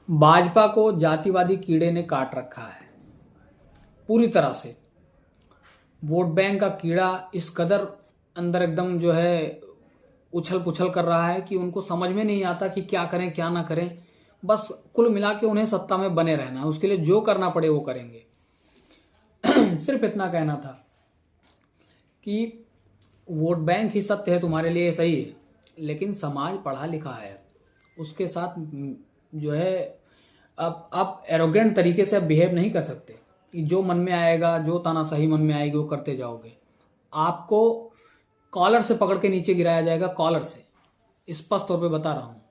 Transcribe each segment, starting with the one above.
भाजपा को जातिवादी कीड़े ने काट रखा है पूरी तरह से। वोट बैंक का कीड़ा इस कदर अंदर एकदम जो है उछल पुछल कर रहा है कि उनको समझ में नहीं आता कि क्या करें क्या ना करें। बस कुल मिला के उन्हें सत्ता में बने रहना है, उसके लिए जो करना पड़े वो करेंगे। सिर्फ इतना कहना था कि वोट बैंक ही सत्य है, तुम्हारे लिए सही है, लेकिन समाज पढ़ा लिखा है, उसके साथ जो है अब आप एरोगेंट तरीके से अब बिहेव नहीं कर सकते कि जो मन में आएगा, जो तानाशाही मन में आएगी वो करते जाओगे। आपको कॉलर से पकड़ के नीचे गिराया जाएगा, कॉलर से। स्पष्ट तौर पे बता रहा हूँ,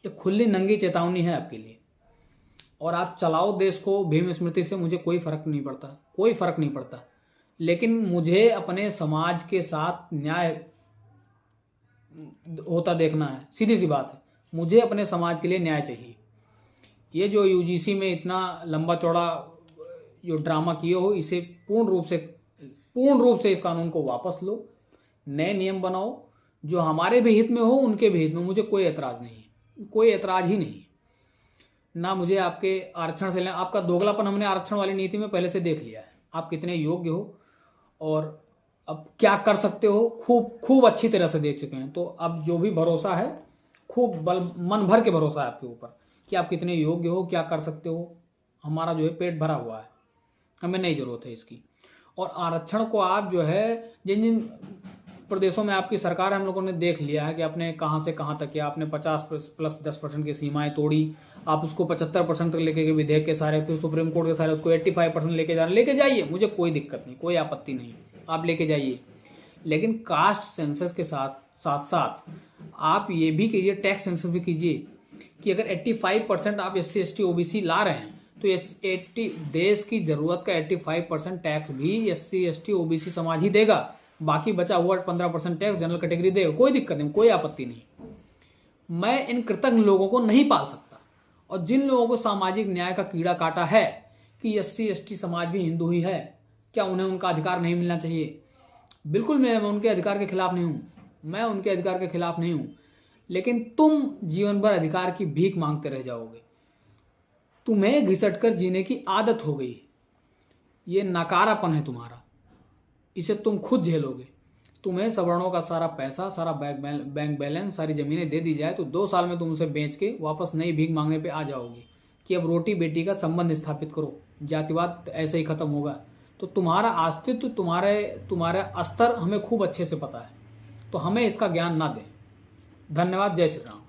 ये खुली नंगी चेतावनी है आपके लिए। और आप चलाओ देश को भीम स्मृति से, मुझे कोई फर्क नहीं पड़ता, कोई फर्क नहीं पड़ता। लेकिन मुझे अपने समाज के साथ न्याय होता देखना है, सीधी सी बात है। मुझे अपने समाज के लिए न्याय चाहिए। ये जो यूजीसी में इतना लंबा चौड़ा जो ड्रामा किए हो, इसे पूर्ण रूप से इस कानून को वापस लो, नए नियम बनाओ जो हमारे भी हित में हो, उनके भी हित में। मुझे कोई एतराज नहीं है, कोई एतराज ही नहीं ना मुझे आपके आरक्षण से। आपका दोगलापन हमने आरक्षण वाली नीति में पहले से देख लिया है, आप कितने योग्य हो और अब क्या कर सकते हो खूब खूब अच्छी तरह से देख चुके हैं। तो अब जो भी भरोसा है, खूब मन भर के भरोसा है आपके ऊपर कि आप कितने योग्य हो, क्या कर सकते हो। हमारा जो है पेट भरा हुआ है, हमें नहीं जरूरत है इसकी। और आरक्षण को आप जो है जिन जिन प्रदेशों में आपकी सरकार है, हम लोगों ने देख लिया है कि आपने कहाँ से कहाँ तक किया। आपने 50+10% की सीमाएं तोड़ी, आप उसको 75% तक लेके गए विधेयक के सारे, फिर सुप्रीम कोर्ट के सारे उसको 85% लेके जाइए, मुझे कोई दिक्कत नहीं, कोई आपत्ति नहीं, आप लेके जाइए। लेकिन कास्ट सेंसस के साथ साथ आप ये भी कीजिए, टैक्स सेंसस भी कीजिए कि अगर 85% आप SC ST OBC ला रहे हैं तो देश की जरूरत का 85% टैक्स भी SC ST OBC समाज ही देगा। बाकी बचा हुआ 15% टैक्स जनरल कैटेगरी देगा, कोई दिक्कत नहीं, कोई आपत्ति नहीं। मैं इन कृतज्ञ लोगों को नहीं पाल सकता। और जिन लोगों को सामाजिक न्याय का कीड़ा काटा है कि SC ST समाज भी हिंदू ही है, क्या उन्हें उनका अधिकार नहीं मिलना चाहिए? बिल्कुल मैं उनके अधिकार के खिलाफ नहीं हूं, मैं उनके अधिकार के खिलाफ नहीं हूं। लेकिन तुम जीवन भर अधिकार की भीख मांगते रह जाओगे, तुम्हें घिसट कर जीने की आदत हो गई। ये नकारापन है तुम्हारा, इसे तुम खुद झेलोगे। तुम्हें सवर्णों का सारा पैसा, सारा बैंक बैलेंस, सारी जमीनें दे दी जाए तो 2 साल में तुम उसे बेच के वापस नई भीख मांगने पे आ जाओगे कि अब रोटी बेटी का संबंध स्थापित करो, जातिवाद ऐसे ही खत्म होगा। तो तुम्हारा अस्तित्व, तुम्हारा स्तर हमें खूब अच्छे से पता है, तो हमें इसका ज्ञान ना दें। धन्यवाद। जय श्री राम।